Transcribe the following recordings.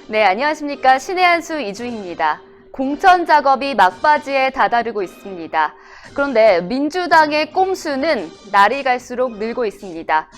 네, 안녕하십니까. 신의 한수 이주희입니다. 공천 작업이 막바지에 다다르고 있습니다. 그런데 민주당의 꼼수는 날이 갈수록 늘고 있습니다.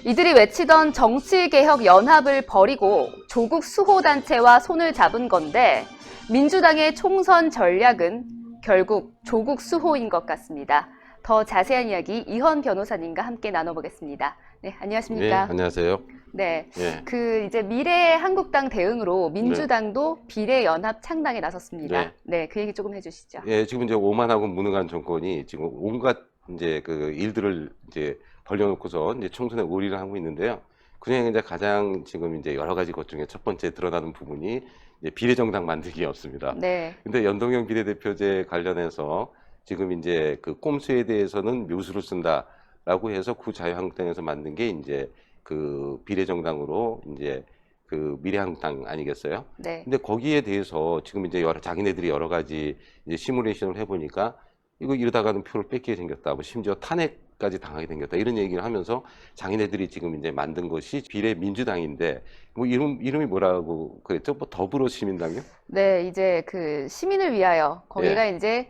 이들이 외치던 정치개혁 연합을 버리고 조국 수호단체와 손을 잡은 건데 민주당의 총선 전략은 결국 조국 수호인 것 같습니다. 더 자세한 이야기 이현 변호사님과 함께 나눠보겠습니다. 네, 안녕하십니까? 네, 안녕하세요. 네, 예. 이제 미래한국당 대응으로 민주당도 비례연합 창당에 나섰습니다. 네, 그 얘기 조금 해주시죠. 예, 지금 이제 오만하고 무능한 정권이 지금 온갖 이제 그 일들을 이제 벌려놓고서 이제 총선에 올인을 하고 있는데요. 그중에 이제 가장 지금 이제 여러 가지 것 중에 첫 번째 드러나는 부분이 이제 비례정당 만들기였습니다. 네, 근데 연동형 비례대표제 관련해서 지금 이제 그 꼼수에 대해서는 묘수를 쓴다라고 해서 구자유한국당에서 만든 게 이제 그 비례정당으로 이제 그 미래한국당 아니겠어요? 네. 근데 거기에 대해서 지금 이제 자기네들이 여러 가지 이제 시뮬레이션을 해보니까 이거 이러다가는 표를 뺏기게 생겼다. 뭐 심지어 탄핵까지 당하게 생겼다. 이런 얘기를 하면서 자기네들이 지금 이제 만든 것이 비례민주당인데 뭐 이름이 뭐라고 그랬죠? 뭐 더불어시민당이요? 네, 이제 그 시민을 위하여 거기가 예. 이제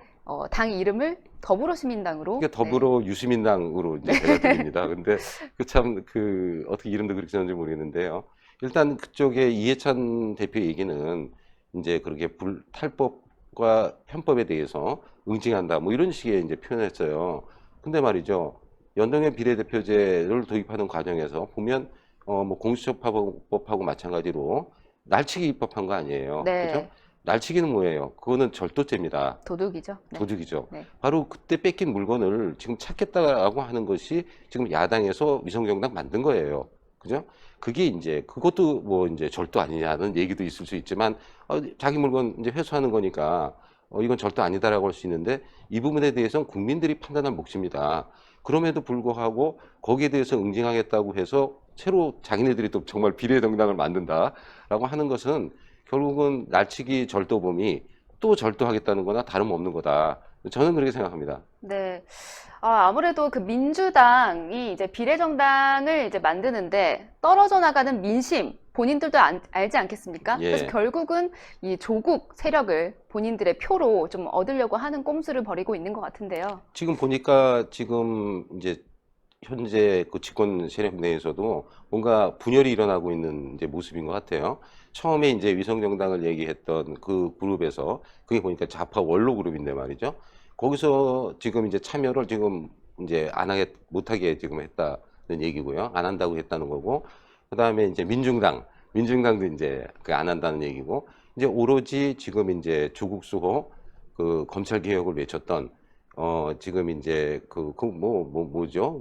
당 이름을 더불어시민당으로. 그게 더불어 유시민당으로 이제 제가 드립니다. 근데 그 참 그 어떻게 이름도 그렇게 썼는지 모르겠는데요. 일단 그쪽에 이해찬 대표 얘기는 이제 그렇게 탈법과 편법에 대해서 응징한다 뭐 이런 식의 이제 표현했어요. 근데 말이죠. 연동형 비례대표제를 도입하는 과정에서 보면 뭐 공수처법하고 마찬가지로 날치기 입법한 거 아니에요. 네, 그죠? 날치기는 뭐예요? 그거는 절도죄입니다. 도둑이죠. 네. 도둑이죠. 네. 바로 그때 뺏긴 물건을 지금 찾겠다라고 하는 것이 지금 야당에서 위성정당 만든 거예요. 그죠? 그게 이제 그것도 뭐 이제 절도 아니냐는 얘기도 있을 수 있지만 자기 물건 이제 회수하는 거니까 이건 절도 아니다라고 할 수 있는데 이 부분에 대해서는 국민들이 판단할 몫입니다. 그럼에도 불구하고 거기에 대해서 응징하겠다고 해서 새로 자기네들이 또 정말 비례정당을 만든다라고 하는 것은 결국은 날치기 절도범이 또 절도하겠다는 거나 다름없는 거다. 저는 그렇게 생각합니다. 네. 아무래도 그 민주당이 이제 비례정당을 이제 만드는데 떨어져 나가는 민심, 본인들도 알지 않겠습니까? 예. 그래서 결국은 이 조국 세력을 본인들의 표로 좀 얻으려고 하는 꼼수를 벌이고 있는 것 같은데요. 지금 보니까 지금 이제 현재 그 집권 세력 내에서도 뭔가 분열이 일어나고 있는 이제 모습인 것 같아요. 처음에 이제 위성정당을 얘기했던 그 그룹에서 그게 보니까 좌파 원로 그룹인데 말이죠. 거기서 지금 이제 참여를 지금 이제 못하게 지금 했다는 얘기고요. 안 한다고 했다는 거고. 그 다음에 이제 민중당도 이제 그 안 한다는 얘기고. 이제 오로지 지금 이제 조국 수호 그 검찰 개혁을 외쳤던 지금 이제 뭐죠?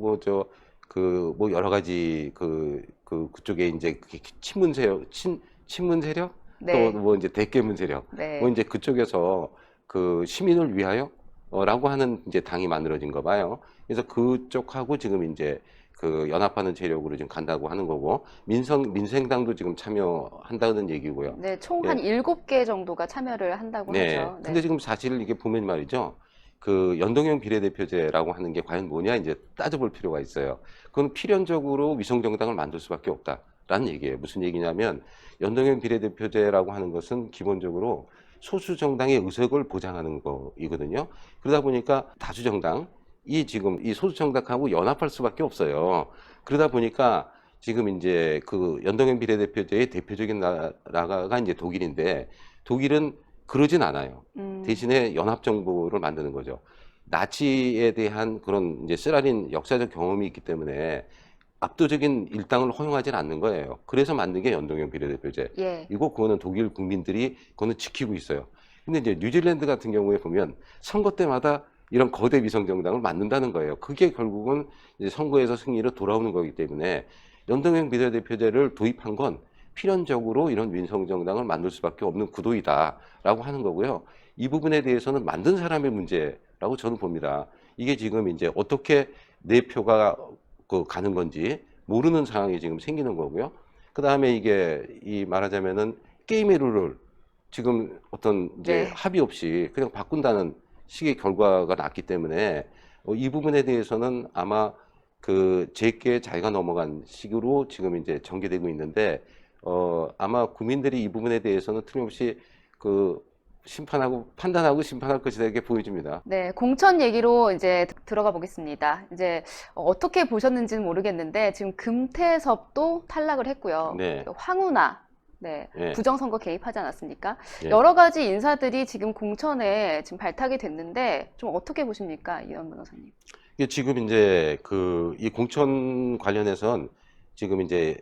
뭐 여러 가지 그쪽에 이제 친문 세력 네. 또 뭐 이제 대깨문 세력 네. 뭐 이제 그쪽에서 그 시민을 위하여 라고 하는 이제 당이 만들어진 거 봐요. 그래서 그쪽하고 지금 이제 그 연합하는 세력으로 지금 간다고 하는 거고 민생당도 지금 참여한다는 얘기고요. 네, 총 예. 한 7개 정도가 참여를 한다고 네. 하죠. 근데 지금 사실 이게 보면 말이죠. 그 연동형 비례대표제라고 하는 게 과연 뭐냐 이제 따져볼 필요가 있어요. 그건 필연적으로 위성정당을 만들 수밖에 없다라는 얘기예요. 무슨 얘기냐면 연동형 비례대표제라고 하는 것은 기본적으로 소수 정당의 의석을 보장하는 거이거든요. 그러다 보니까 다수 정당이 지금 이 소수 정당하고 연합할 수밖에 없어요. 그러다 보니까 지금 이제 그 연동형 비례대표제의 대표적인 나라가 이제 독일인데 독일은 그러진 않아요. 대신에 연합정부를 만드는 거죠. 나치에 대한 그런 이제 쓰라린 역사적 경험이 있기 때문에 압도적인 일당을 허용하지는 않는 거예요. 그래서 만든 게 연동형 비례대표제. 예. 이거 그거는 독일 국민들이 그거는 지키고 있어요. 근데 이제 뉴질랜드 같은 경우에 보면 선거 때마다 이런 거대 위성정당을 만든다는 거예요. 그게 결국은 이제 선거에서 승리로 돌아오는 거기 때문에 연동형 비례대표제를 도입한 건 필연적으로 이런 위성정당을 만들 수밖에 없는 구도이다라고 하는 거고요. 이 부분에 대해서는 만든 사람의 문제라고 저는 봅니다. 이게 지금 이제 어떻게 내 표가 가는 건지 모르는 상황이 지금 생기는 거고요. 그 다음에 이게 말하자면은 게임의 룰을 지금 어떤 이제 네. 합의 없이 그냥 바꾼다는 식의 결과가 났기 때문에 이 부분에 대해서는 아마 그 제게 자기가 넘어간 식으로 지금 이제 전개되고 있는데 아마 국민들이 이 부분에 대해서는 틀림없이 그 심판하고 판단하고 심판할 것이다 이렇게 보여집니다. 네, 공천 얘기로 이제 들어가 보겠습니다. 이제 어떻게 보셨는지는 모르겠는데 지금 금태섭도 탈락을 했고요. 네. 황운하, 네, 예. 부정선거 개입하지 않았습니까? 예. 여러 가지 인사들이 지금 공천에 지금 발탁이 됐는데 좀 어떻게 보십니까, 이현 변호사님? 이게 지금 이제 이 공천 관련해선 지금 이제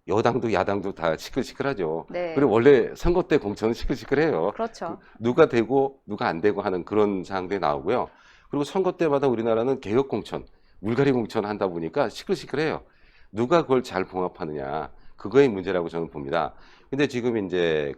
여당도 야당도 다 시끌시끌하죠. 네, 그리고 원래 선거 때 공천은 시끌시끌해요. 그렇죠. 누가 되고 누가 안 되고 하는 그런 사항들이 나오고요. 그리고 선거 때마다 우리나라는 개혁 공천, 물갈이 공천 한다 보니까 시끌시끌해요. 누가 그걸 잘 봉합하느냐, 그거의 문제라고 저는 봅니다. 근데 지금 이제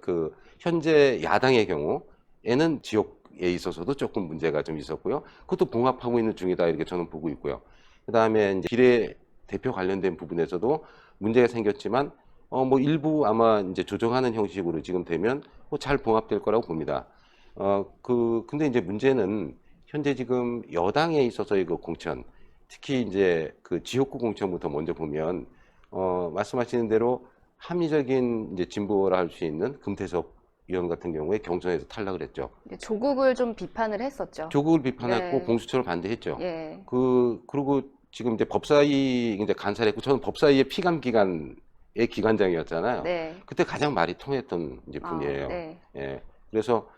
현재 야당의 경우에는 지역에 있어서도 조금 문제가 좀 있었고요. 그것도 봉합하고 있는 중이다 이렇게 저는 보고 있고요. 그다음에 이제 비례대표 관련된 부분에서도 문제가 생겼지만 뭐 일부 아마 이제 조정하는 형식으로 지금 되면 뭐 잘 봉합될 거라고 봅니다. 근데 이제 문제는 현재 지금 여당에 있어서의 그 공천, 특히 이제 그 지역구 공천부터 먼저 보면 말씀하시는 대로 합리적인 이제 진보라 할 수 있는 금태섭 의원 같은 경우에 경선에서 탈락을 했죠. 조국을 좀 비판을 했었죠. 조국을 비판했고 네. 공수처를 반대했죠. 예, 그리고 지금 이제 법사위 이제 간사했고 저는 법사위의 피감 기관의 기관장이었잖아요. 네. 그때 가장 말이 통했던 이제 아, 분이에요. 네. 예. 그래서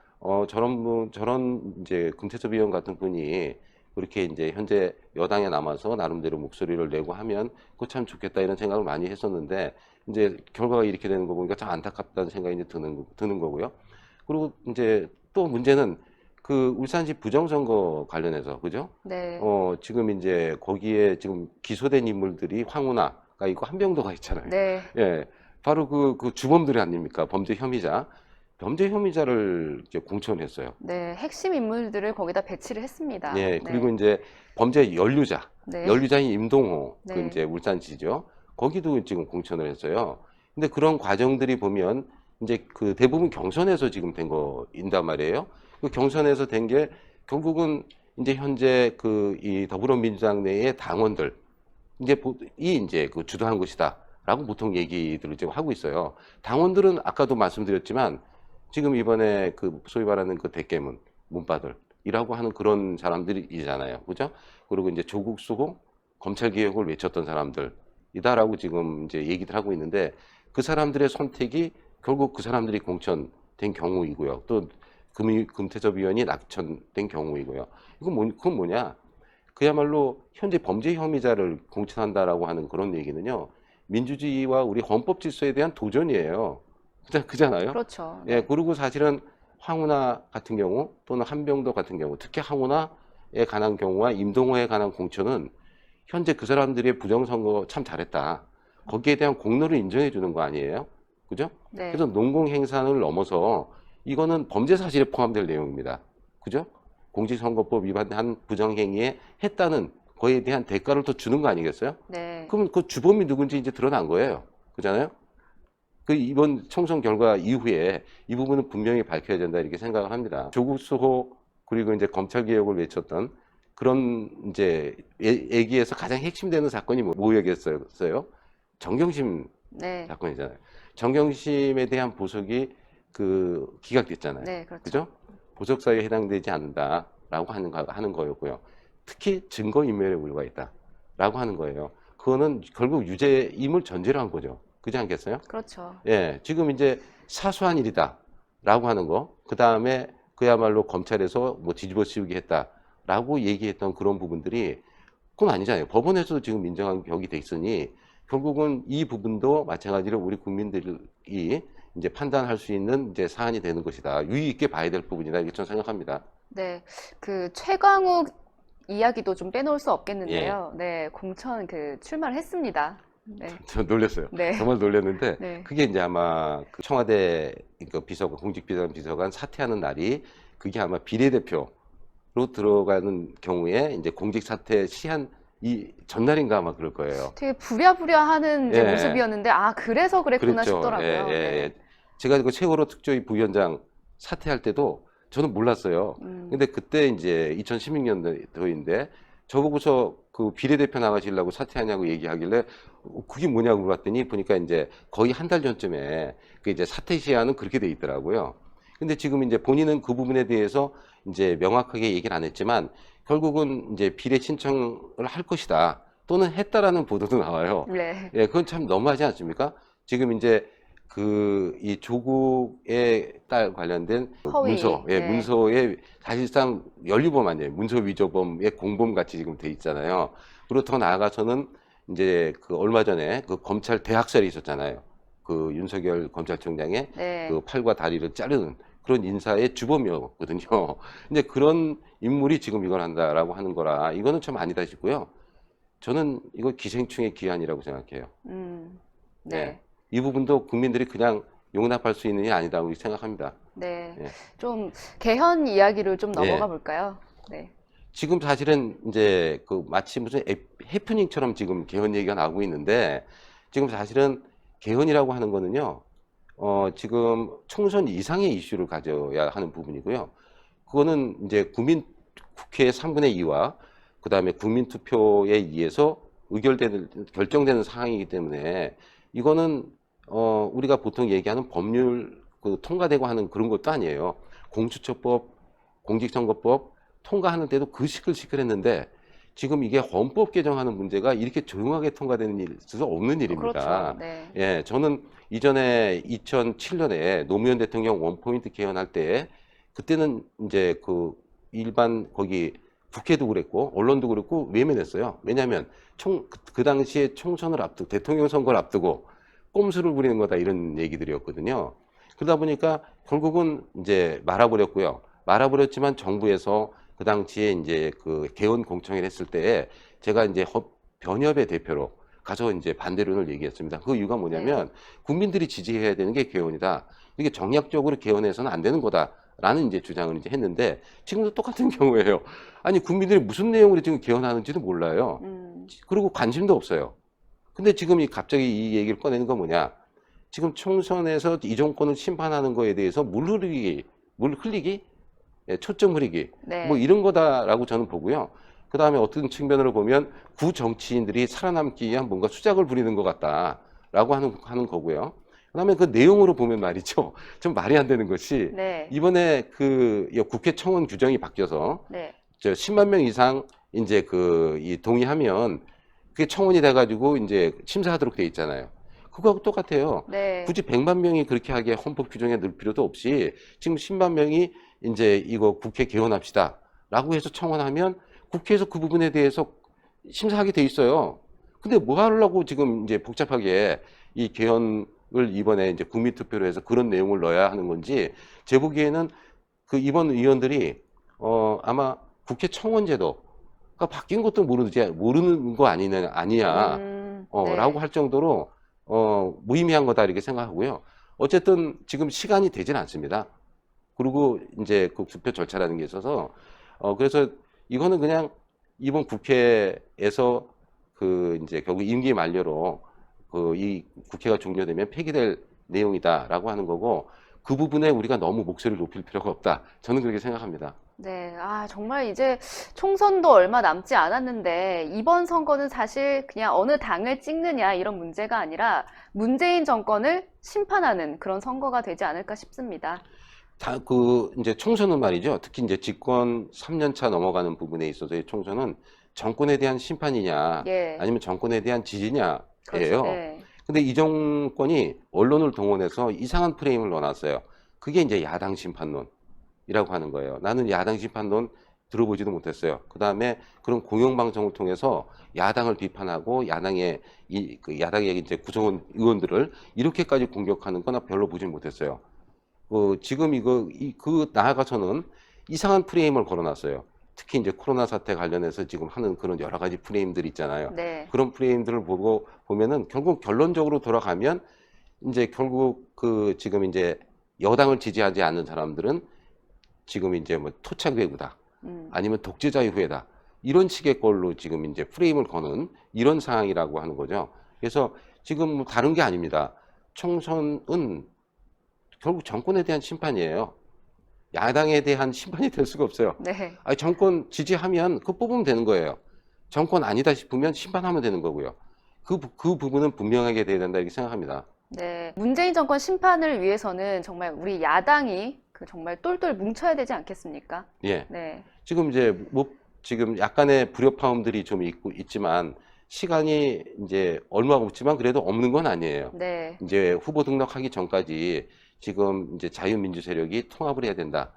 저런 이제 금태섭 의원 같은 분이 그렇게 이제 현재 여당에 남아서 나름대로 목소리를 내고 하면 그거 참 좋겠다 이런 생각을 많이 했었는데 이제 결과가 이렇게 되는 거 보니까 참 안타깝다는 생각이 이제 드는 거고요. 그리고 이제 또 문제는 그 울산시 부정선거 관련해서 그죠? 네. 지금 이제 거기에 지금 기소된 인물들이 황운하가 있고 한병도가 있잖아요. 네. 예. 바로 그 주범들이 아닙니까? 범죄 혐의자를 이제 공천했어요. 네, 핵심 인물들을 거기다 배치를 했습니다. 예. 네. 그리고 이제 범죄 네. 연루자인 임동호, 그 네. 이제 울산시죠. 거기도 지금 공천을 했어요. 근데 그런 과정들이 보면 이제 그 대부분 경선에서 지금 된 거인단 말이에요. 그 경선에서 된 게 결국은 이제 현재 이 더불어민주당 내의 당원들 이제 그 주도한 것이다라고 보통 얘기들을 지금 하고 있어요. 당원들은 아까도 말씀드렸지만 지금 이번에 그 소위 말하는 그 대깨문 문바들이라고 하는 그런 사람들이잖아요. 그죠? 그리고 이제 조국 수호 검찰 개혁을 외쳤던 사람들이다라고 지금 이제 얘기들 하고 있는데 그 사람들의 선택이 결국 그 사람들이 공천된 경우이고요. 또 금태섭 의원이 낙천된 경우이고요. 그건 뭐냐? 그야말로 현재 범죄 혐의자를 공천한다라고 하는 그런 얘기는요. 민주주의와 우리 헌법 질서에 대한 도전이에요. 그잖아요. 그렇죠. 예, 네. 그리고 사실은 황운하 같은 경우 또는 한병도 같은 경우, 특히 황운하에 관한 경우와 임동호에 관한 공천은 현재 그 사람들의 부정선거 참 잘했다. 거기에 대한 공로를 인정해 주는 거 아니에요? 그죠? 네. 그래서 농공행산을 넘어서 이거는 범죄 사실에 포함될 내용입니다. 그죠? 공직선거법 위반한 부정행위에 했다는 거에 대한 대가를 더 주는 거 아니겠어요? 네. 그럼 그 주범이 누군지 이제 드러난 거예요. 그잖아요? 그 이번 총선 결과 이후에 이 부분은 분명히 밝혀야 된다 이렇게 생각을 합니다. 조국 수호 그리고 이제 검찰 개혁을 외쳤던 그런 이제 얘기에서 가장 핵심되는 사건이 뭐였겠어요? 정경심 네. 사건이잖아요. 정경심에 대한 보석이 기각됐잖아요. 네, 그렇죠. 그죠? 보석 사유에 해당되지 않는다라고 하는 거였고요. 특히 증거 인멸의 우려가 있다라고 하는 거예요. 그거는 결국 유죄임을 전제로 한 거죠. 그렇지 않겠어요? 그렇죠. 예, 지금 이제 사소한 일이다라고 하는 거, 그 다음에 그야말로 검찰에서 뭐 뒤집어 씌우기 했다라고 얘기했던 그런 부분들이 그건 아니잖아요. 법원에서도 지금 인정한 격이 돼 있으니 결국은 이 부분도 마찬가지로 우리 국민들이 이제 판단할 수 있는 이제 사안이 되는 것이다. 유의 있게 봐야 될 부분이다. 이렇게 저는 생각합니다. 네. 그 최광욱 이야기도 좀 빼놓을 수 없겠는데요. 네, 공천 출마를 했습니다. 네. 저 놀랐어요. 네. 정말 놀랐는데 네. 그게 이제 아마 그 청와대 비서관, 공직비서관 사퇴하는 날이 그게 아마 비례대표로 들어가는 경우에 이제 공직 사퇴 시한 이 전날인가 아마 그럴 거예요. 되게 부랴부랴하는 이제 예. 모습이었는데 그래서 그랬구나 그랬죠. 싶더라고요. 예, 예, 네. 예. 제가 그 세월호 특조위 부위원장 사퇴할 때도 저는 몰랐어요. 근데 그때 이제 2016년도인데 저보고서 그 비례대표 나가시려고 사퇴하냐고 얘기하길래 그게 뭐냐고 물어봤더니 보니까 이제 거의 한 달 전쯤에 그 이제 사퇴 시한은 그렇게 돼 있더라고요. 근데 지금 이제 본인은 그 부분에 대해서 이제 명확하게 얘기를 안 했지만 결국은 이제 비례 신청을 할 것이다 또는 했다라는 보도도 나와요. 네. 예, 그건 참 너무하지 않습니까? 지금 이제 그 이 조국의 딸 관련된 허위. 문서, 예, 네. 문서에 사실상 연루범 아니에요. 문서 위조범의 공범 같이 지금 돼 있잖아요. 그리고 더 나아가서는 이제 그 얼마 전에 그 검찰 대학살이 있었잖아요. 그 윤석열 검찰총장의 네. 그 팔과 다리를 자르는 그런 인사의 주범이었거든요. 근데 그런 인물이 지금 이걸 한다라고 하는 거라 이거는 좀 아니다 싶고요. 저는 이거 기생충의 기한이라고 생각해요. 네. 네. 이 부분도 국민들이 그냥 용납할 수 있는 게 아니다고 생각합니다. 네. 예. 좀 개헌 이야기를 좀 넘어가 예. 볼까요? 네. 지금 사실은 이제 그 마치 무슨 해프닝처럼 지금 개헌 얘기가 나오고 있는데 지금 사실은 개헌이라고 하는 거는요, 지금 총선 이상의 이슈를 가져야 하는 부분이고요. 그거는 이제 국회 3분의 2와 그 다음에 국민투표에 의해서 결정되는 사항이기 때문에 이거는 우리가 보통 얘기하는 법률 그 통과되고 하는 그런 것도 아니에요. 공수처법, 공직선거법 통과하는 때도 그 시끌시끌했는데 지금 이게 헌법 개정하는 문제가 이렇게 조용하게 통과되는 일이 있어서 없는 일입니다. 그렇죠. 네. 예, 저는 이전에 2007년에 노무현 대통령 원포인트 개헌할 때 그때는 이제 그 일반 거기 국회도 그랬고 언론도 그랬고 외면했어요. 왜냐하면 그 당시에 총선을 앞두고 대통령 선거를 앞두고 꼼수를 부리는 거다 이런 얘기들이었거든요. 그러다 보니까 결국은 이제 말아버렸고요. 말아버렸지만 정부에서 그 당시에 이제 그 개헌 공청회를 했을 때 제가 이제 변협의 대표로 가서 이제 반대론을 얘기했습니다. 그 이유가 뭐냐면 국민들이 지지해야 되는 게 개헌이다. 이게 정략적으로 개헌해서는 안 되는 거다라는 이제 주장을 이제 했는데 지금도 똑같은 경우예요. 아니 국민들이 무슨 내용으로 지금 개헌하는지도 몰라요. 그리고 관심도 없어요. 근데 지금 갑자기 이 얘기를 꺼내는 건 뭐냐? 지금 총선에서 이 정권을 심판하는 거에 대해서 물 흘리기, 예, 초점 흐리기, 네. 뭐 이런 거다라고 저는 보고요. 그 다음에 어떤 측면으로 보면 구정치인들이 살아남기 위한 뭔가 수작을 부리는 것 같다라고 하는 거고요. 그 다음에 그 내용으로 보면 말이죠. 좀 말이 안 되는 것이 네. 이번에 그 국회 청원 규정이 바뀌어서 네. 저 10만 명 이상 이제 이 동의하면 그게 청원이 돼가지고 이제 심사하도록 돼 있잖아요. 그거하고 똑같아요. 네. 굳이 100만 명이 그렇게 하게 헌법 규정에 넣을 필요도 없이 지금 10만 명이 이제 이거 국회 개헌합시다 라고 해서 청원하면 국회에서 그 부분에 대해서 심사하게 돼 있어요. 근데 뭐 하려고 지금 이제 복잡하게 이 개헌을 이번에 이제 국민투표로 해서 그런 내용을 넣어야 하는 건지 제 보기에는 그 이번 의원들이 아마 국회 청원제도가 바뀐 것도 모르는 거 아니야 네. 라고 할 정도로 무의미한 거다 이렇게 생각하고요. 어쨌든 지금 시간이 되진 않습니다. 그리고 이제 그 투표 절차라는 게 있어서 그래서 이거는 그냥 이번 국회에서 그 이제 결국 임기 만료로 그 이 국회가 종료되면 폐기될 내용이다라고 하는 거고 그 부분에 우리가 너무 목소리를 높일 필요가 없다. 저는 그렇게 생각합니다. 네. 아, 정말 이제 총선도 얼마 남지 않았는데 이번 선거는 사실 그냥 어느 당을 찍느냐 이런 문제가 아니라 문재인 정권을 심판하는 그런 선거가 되지 않을까 싶습니다. 이제 총선은 말이죠. 특히 이제 집권 3년 차 넘어가는 부분에 있어서의 총선은 정권에 대한 심판이냐, 예. 아니면 정권에 대한 지지냐예요. 그렇죠. 네. 근데 이 정권이 언론을 동원해서 이상한 프레임을 넣어놨어요. 그게 이제 야당 심판론이라고 하는 거예요. 나는 야당 심판론 들어보지도 못했어요. 그 다음에 그런 공영방송을 통해서 야당을 비판하고 야당의 이제 구성원 의원들을 이렇게까지 공격하는 거나 별로 보지 못했어요. 지금 나아가서는 이상한 프레임을 걸어놨어요. 특히 이제 코로나 사태 관련해서 지금 하는 그런 여러 가지 프레임들 있잖아요. 네. 그런 프레임들을 보면은 결국 결론적으로 돌아가면 이제 결국 지금 이제 여당을 지지하지 않는 사람들은 지금 이제 뭐 토착외구다. 아니면 독재자의 후예다. 이런 식의 걸로 지금 이제 프레임을 거는 이런 상황이라고 하는 거죠. 그래서 지금 뭐 다른 게 아닙니다. 총선은 결국 정권에 대한 심판이에요. 야당에 대한 심판이 될 수가 없어요. 네. 아니, 정권 지지하면 그거 뽑으면 되는 거예요. 정권 아니다 싶으면 심판하면 되는 거고요. 그 부분은 분명하게 돼야 된다 이렇게 생각합니다. 네. 문재인 정권 심판을 위해서는 정말 우리 야당이 정말 똘똘 뭉쳐야 되지 않겠습니까? 예. 네. 지금 이제 지금 약간의 불협화음들이 좀 있지만 시간이 이제 얼마 없지만 그래도 없는 건 아니에요. 네. 이제 후보 등록하기 전까지 지금 이제 자유민주 세력이 통합을 해야 된다.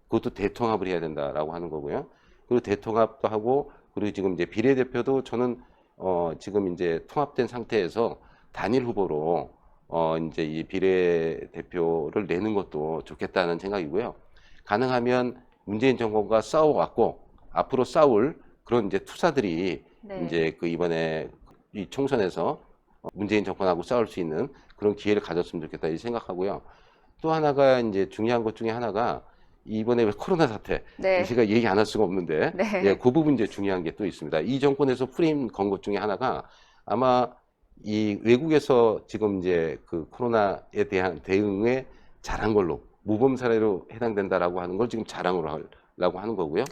그것도 대통합을 해야 된다라고 하는 거고요. 그리고 대통합도 하고 그리고 지금 이제 비례대표도 저는 지금 이제 통합된 상태에서 단일 후보로 이제 이 비례대표를 내는 것도 좋겠다는 생각이고요. 가능하면 문재인 정권과 싸워왔고 앞으로 싸울 그런 이제 투사들이 네. 이제 그 이번에 이 총선에서 문재인 정권하고 싸울 수 있는 그런 기회를 가졌으면 좋겠다 이 생각하고요. 또 하나가 이제 중요한 것 중에 하나가 이번에 왜 코로나 사태 네. 제가 얘기 안 할 수가 없는데 네. 예, 그 부분 이제 중요한 게 또 있습니다. 이 정권에서 프레임 건 것 중에 하나가 아마 이 외국에서 지금 이제 그 코로나에 대한 대응에 잘한 걸로 모범 사례로 해당된다라고 하는 걸 지금 자랑으로 하려고 하는 거고요.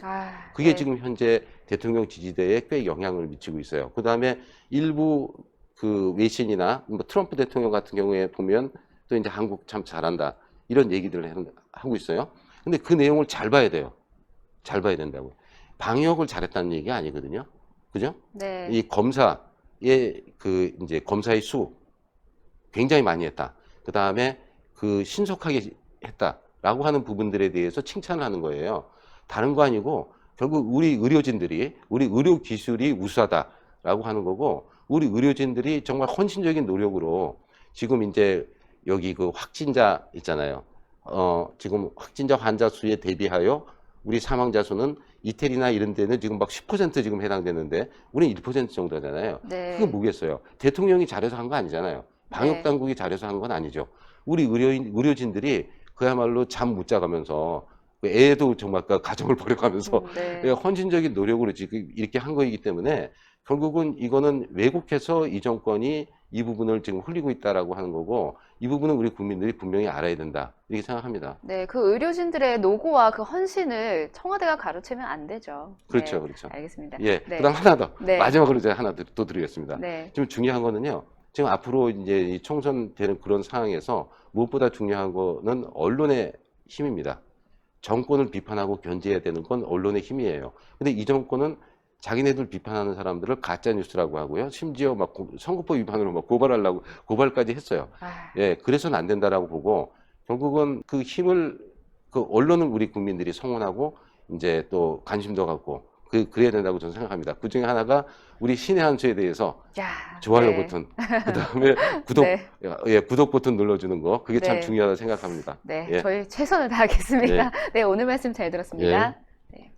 그게 네. 지금 현재 대통령 지지대에 꽤 영향을 미치고 있어요. 그 다음에 일부 그 외신이나 뭐 트럼프 대통령 같은 경우에 보면 또 이제 한국 참 잘한다 이런 얘기들을 하고 있어요. 근데 그 내용을 잘 봐야 돼요. 잘 봐야 된다고요. 방역을 잘했다는 얘기 아니거든요. 그죠? 네. 이 검사의 그 이제 검사의 수 굉장히 많이 했다. 그 다음에 그 신속하게 했다라고 하는 부분들에 대해서 칭찬을 하는 거예요. 다른 거 아니고 결국 우리 의료진들이 우리 의료 기술이 우수하다라고 하는 거고 우리 의료진들이 정말 헌신적인 노력으로 지금 이제 여기 그 확진자 있잖아요. 지금 확진자 환자 수에 대비하여 우리 사망자 수는 이태리나 이런 데는 지금 막 10% 지금 해당되는데 우리는 1% 정도잖아요. 네. 그게 뭐겠어요? 대통령이 잘해서 한 거 아니잖아요. 방역 당국이 잘해서 한 건 아니죠. 우리 의료진들이 그야말로 잠 못 자가면서 애도 정말 가정을 버려가면서 네. 헌신적인 노력으로 지금 이렇게 한 거이기 때문에 결국은 이거는 왜곡해서 이 정권이 이 부분을 지금 흘리고 있다라고 하는 거고 이 부분은 우리 국민들이 분명히 알아야 된다 이렇게 생각합니다. 네, 그 의료진들의 노고와 그 헌신을 청와대가 가로채면 안 되죠. 그렇죠, 네, 그렇죠. 알겠습니다. 예, 네. 그다음 하나 더 네. 마지막으로 제가 하나 또 드리겠습니다. 네. 지금 중요한 거는요. 지금 앞으로 이제 이 총선 되는 그런 상황에서 무엇보다 중요한 거는 언론의 힘입니다. 정권을 비판하고 견제해야 되는 건 언론의 힘이에요. 근데 이 정권은 자기네들 비판하는 사람들을 가짜 뉴스라고 하고요. 심지어 막 선거법 위반으로 막 고발까지 했어요. 예, 그래서는 안 된다라고 보고 결국은 그 힘을 그 언론은 우리 국민들이 성원하고 이제 또 관심도 갖고 그래야 된다고 저는 생각합니다. 그 중에 하나가 우리 신의 한 수에 대해서 야, 좋아요 네. 버튼, 그다음에 구독, 네. 예, 구독 버튼 눌러주는 거 그게 참 네. 중요하다 생각합니다. 네, 예. 저희 최선을 다하겠습니다. 네, 오늘 말씀 잘 들었습니다. 네.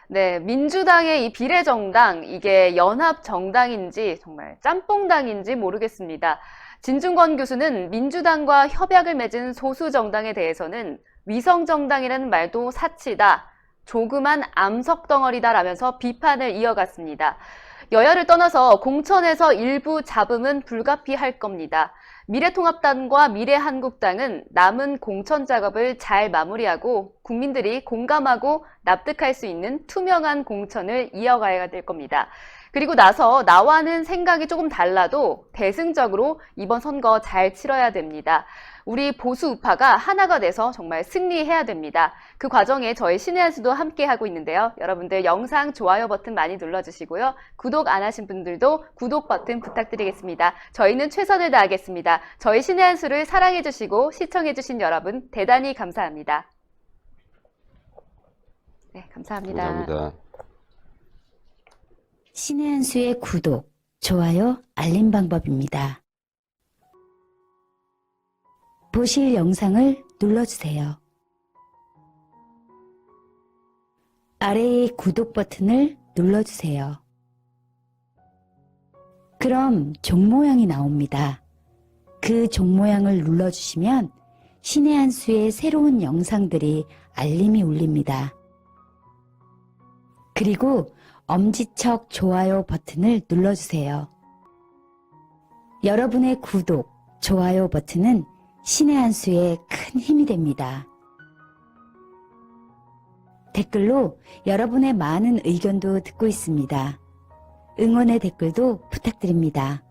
네, 민주당의 이 비례정당, 이게 연합정당인지 정말 짬뽕당인지 모르겠습니다. 진중권 교수는 민주당과 협약을 맺은 소수정당에 대해서는 위성정당이라는 말도 사치다, 조그만 암석덩어리다라면서 비판을 이어갔습니다. 여야를 떠나서 공천에서 일부 잡음은 불가피할 겁니다. 미래통합당과 미래한국당은 남은 공천 작업을 잘 마무리하고 국민들이 공감하고 납득할 수 있는 투명한 공천을 이어가야 될 겁니다. 그리고 나서 나와는 생각이 조금 달라도 대승적으로 이번 선거 잘 치러야 됩니다. 우리 보수 우파가 하나가 돼서 정말 승리해야 됩니다. 그 과정에 저희 신의 한 수도 함께 하고 있는데요. 여러분들 영상 좋아요 버튼 많이 눌러주시고요. 구독 안 하신 분들도 구독 버튼 부탁드리겠습니다. 저희는 최선을 다하겠습니다. 저희 신의 한 수를 사랑해주시고 시청해주신 여러분 대단히 감사합니다. 네, 감사합니다. 감사합니다. 신의 한 수의 구독, 좋아요, 알림 방법입니다. 보실 영상을 눌러주세요. 아래의 구독 버튼을 눌러주세요. 그럼 종 모양이 나옵니다. 그 종 모양을 눌러주시면 신의 한 수의 새로운 영상들이 알림이 울립니다. 그리고 엄지척 좋아요 버튼을 눌러주세요. 여러분의 구독, 좋아요 버튼은 신의 한 수의 큰 힘이 됩니다. 댓글로 여러분의 많은 의견도 듣고 있습니다. 응원의 댓글도 부탁드립니다.